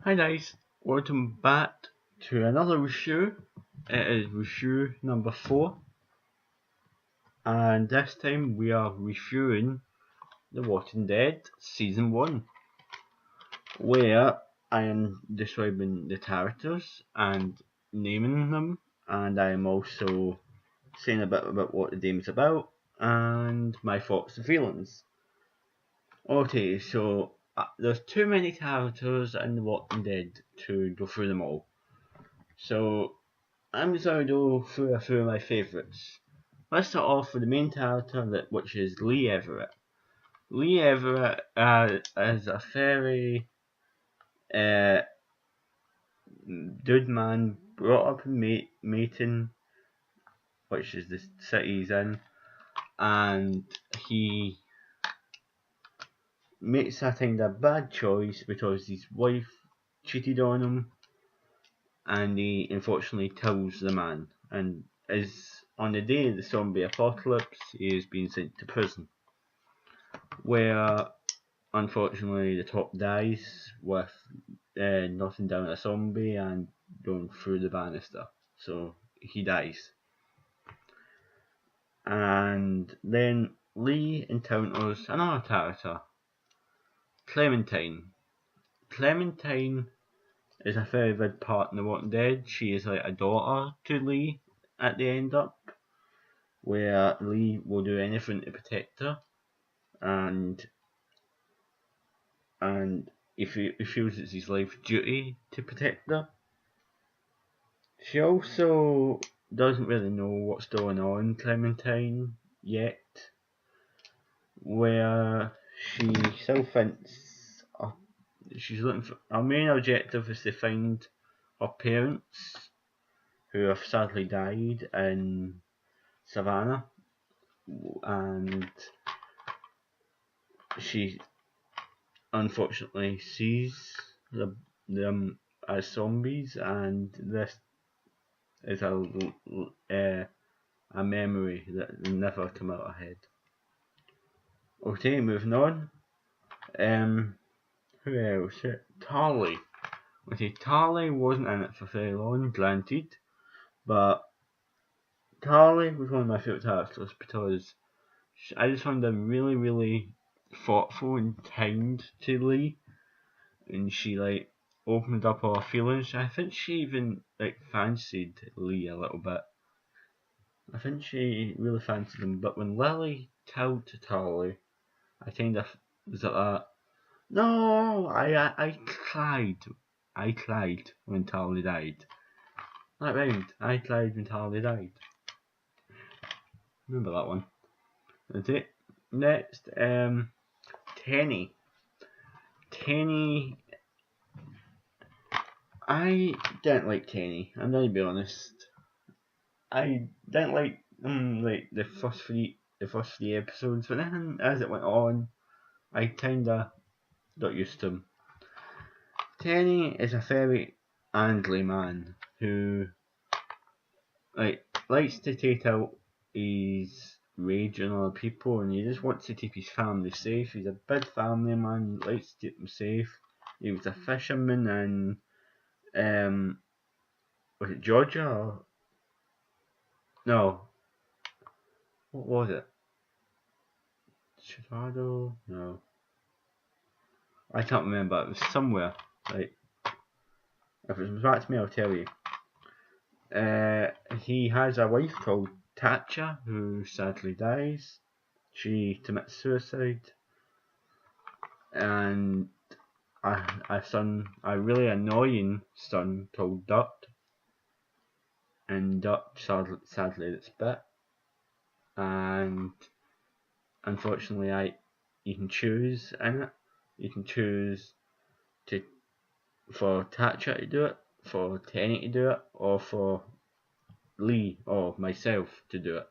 Hi guys, welcome back to another review. It is review number 4, and this time we are reviewing The Walking Dead Season 1, where I am describing the characters and naming them, and I am also saying a bit about what the game is about and my thoughts and feelings. Okay, so there's too many characters in The Walking Dead to go through them all. So I'm just going to go through a few of my favourites. Let's start off with the main character, which is Lee Everett. Lee Everett is a very uh, good man, brought up in Mayton, which is the city he's in, and he makes I think a bad choice because his wife cheated on him, and he unfortunately kills the man, and is on the day of the zombie apocalypse, he is being sent to prison, where unfortunately the top dies with knocking down a zombie and going through the banister, so he dies. And then Lee encounters another character, Clementine. Clementine is a very big part in The Walking Dead. She is like a daughter to Lee at the end up, where Lee will do anything to protect her, and he feels it's his life duty to protect her. She also doesn't really know what's going on, Clementine, yet, where she still thinks she's looking for her main objective is to find her parents, who have sadly died in Savannah, and she unfortunately sees them as zombies, and this is a memory that will never come out of her head. Okay, moving on. Who else? Tarly. Okay, Tarly wasn't in it for very long, granted, but Tarly was one of my favourite characters because I just found her really, really thoughtful and kind to Lee, and she opened up all her feelings. I think she even fancied Lee a little bit. I think she really fancied him, but when Lily told to Tarly, I kind of was like that. No, I cried. I cried when Tarly died. That round, I cried when Tarly died. Remember that one. That's it. Next, Tenny. Tenny, I didn't like Tenny. I'm gonna be honest. I didn't like the first three episodes, but then as it went on, I kinda got used to him. Tenny is a very angry man who likes to take out his rage on other people, and he just wants to keep his family safe. He's a big family man, he likes to keep them safe. He was a fisherman in was it Georgia or no? What was it? Chicago? No, I can't remember. It was somewhere. Like if it was back to me, I'll tell you. He has a wife called Thatcher who sadly dies. She commits suicide, and a really annoying son called Duck, and Duck sadly gets bit, and unfortunately you can choose in it. You can choose to for Thatcher to do it, for Tenny to do it, or for Lee or myself to do it.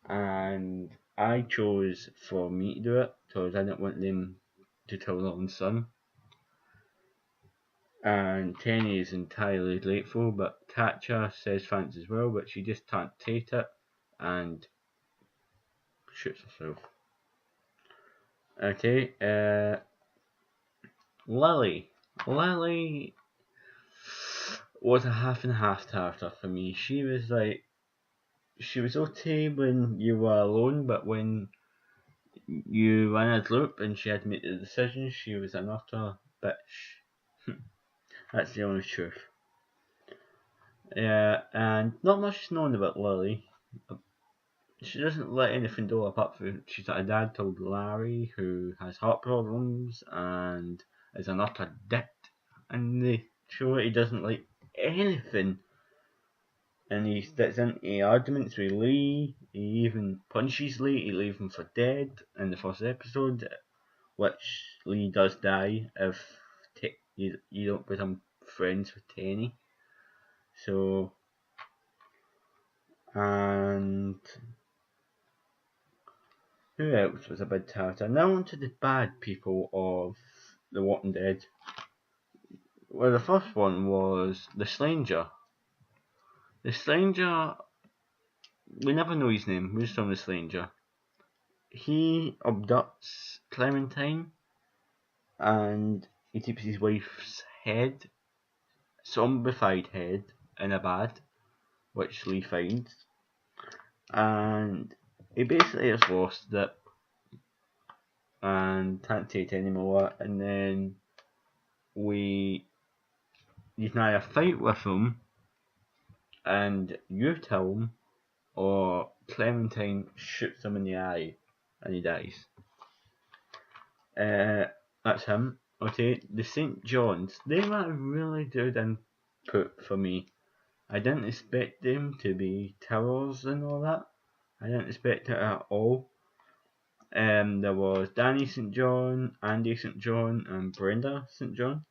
And I chose for me to do it because I didn't want them to kill their own son. And Tenny is entirely grateful, but Thatcher says thanks as well, but she just can't take it and shoots herself. Okay, Lily. Lily was a half and half character for me. She was okay when you were alone, but when you ran a group and she had to make the decisions, she was an utter bitch. That's the honest truth. Yeah, and not much is known about Lily. She doesn't let anything go apart from she's got a dad called Larry who has heart problems and is an utter dick. And the show he doesn't like anything. And he gets into arguments with Lee. He even punches Lee. He leaves him for dead in the first episode, which Lee does die if you don't become friends with Tenny. So, and who else was a big character? Now on to the bad people of The Walking Dead. Well, the first one was the Stranger. The Stranger, we never know his name. We just know the Stranger. He abducts Clementine and he keeps his wife's head, zombified head, in a bag, which Lee finds. And he basically has lost it and can't take it anymore. And then you can either fight with him and you kill him, or Clementine shoots him in the eye and he dies. That's him. Okay, the St. John's, they were a really good input for me. I didn't expect them to be towers and all that. I didn't expect it at all. There was Danny St. John, Andy St. John, and Brenda St. John.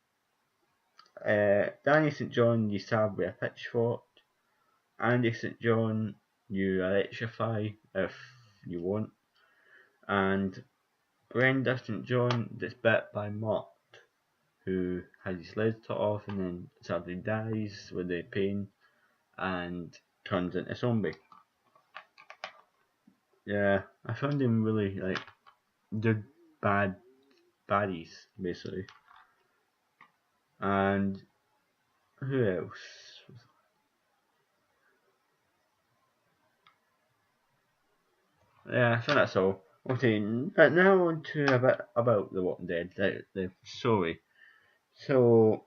Danny St. John, you stab with a pitchfork. Andy St. John, you electrify if you want. And Brenda St. John gets bit by Mott, who has his legs cut off and then sadly dies with the pain and turns into a zombie. Yeah, I found him really the baddies basically. And who else? Yeah, I think that's all. Okay, now on to a bit about The Walking Dead, the story. So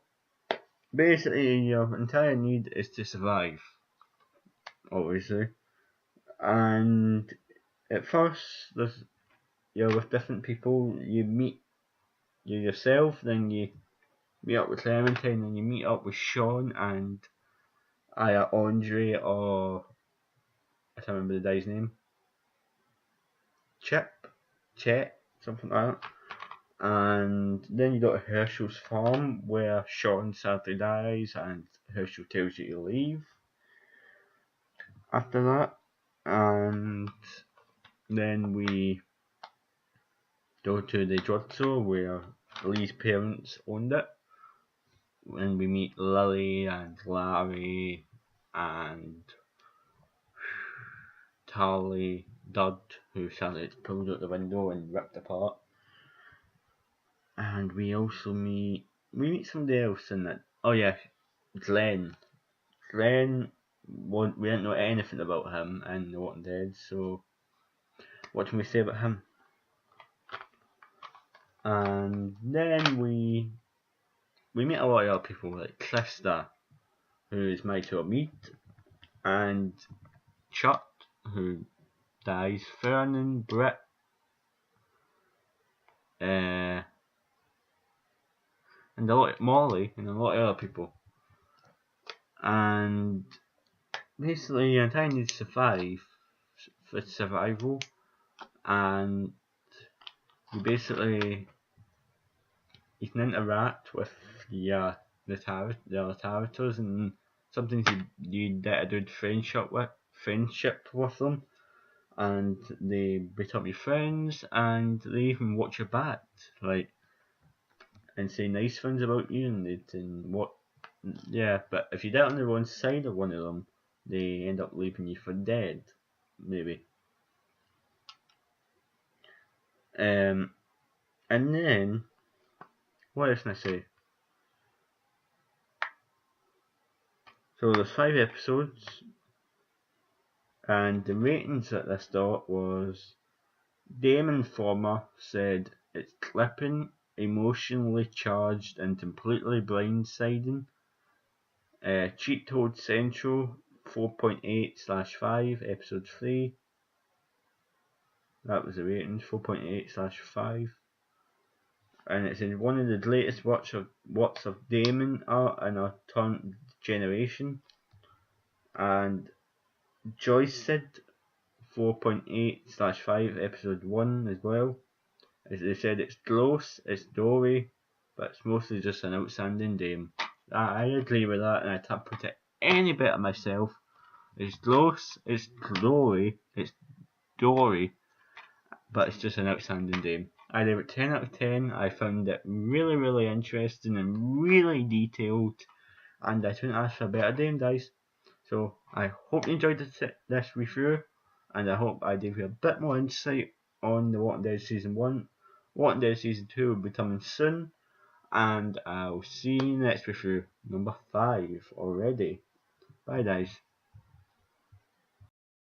basically, your entire need is to survive, obviously. And at first, you're with different people. You meet yourself, then you meet up with Clementine, then you meet up with Sean and either Andre or I can't remember the guy's name. Chet, something like that. And then you go to Herschel's farm where Sean sadly dies and Herschel tells you to leave after that. And then we go to the drugstore where Lee's parents owned it. And we meet Lily and Larry and Charlie Dud, who sadly pulled out the window and ripped apart. And we also meet somebody else in it. Oh yeah, Glenn. Glenn, we didn't know anything about him in The Walking Dead, so what can we say about him? And then we meet a lot of other people like Krista, who is married to a meat, and Chuck, who dies, Fernan, Britt, and a lot of Molly, and a lot of other people. And basically, you're trying to survive for survival, and you basically you can interact with the other characters, and sometimes you get a good friendship with them, and they become your friends, and they even watch your back, and say nice things about you, but if you get on the wrong side of one of them, they end up leaving you for dead, maybe. And then what else can I say? So there's 5 episodes, and the ratings at this start was Damon Former said it's clipping, emotionally charged, and completely blindsiding. Cheat Code Central 4.8/5, episode 3. That was the ratings, 4.8/5. And it's in one of the latest works of Damon art in a generation. And Joyce said 4.8/5, episode 1 as well. As they said, it's close, it's dory, but it's mostly just an outstanding Dame. I agree with that, and I can't put it any better myself. It's close, it's glory, it's dory, but it's just an outstanding Dame. I gave it 10 out of 10. I found it really, really interesting and really detailed, and I couldn't ask for a better Dame, guys. So I hope you enjoyed this review, and I hope I gave you a bit more insight on The Walking Dead Season 1. Walking Dead Season 2 will be coming soon, and I'll see you next review, number 5 already. Bye guys.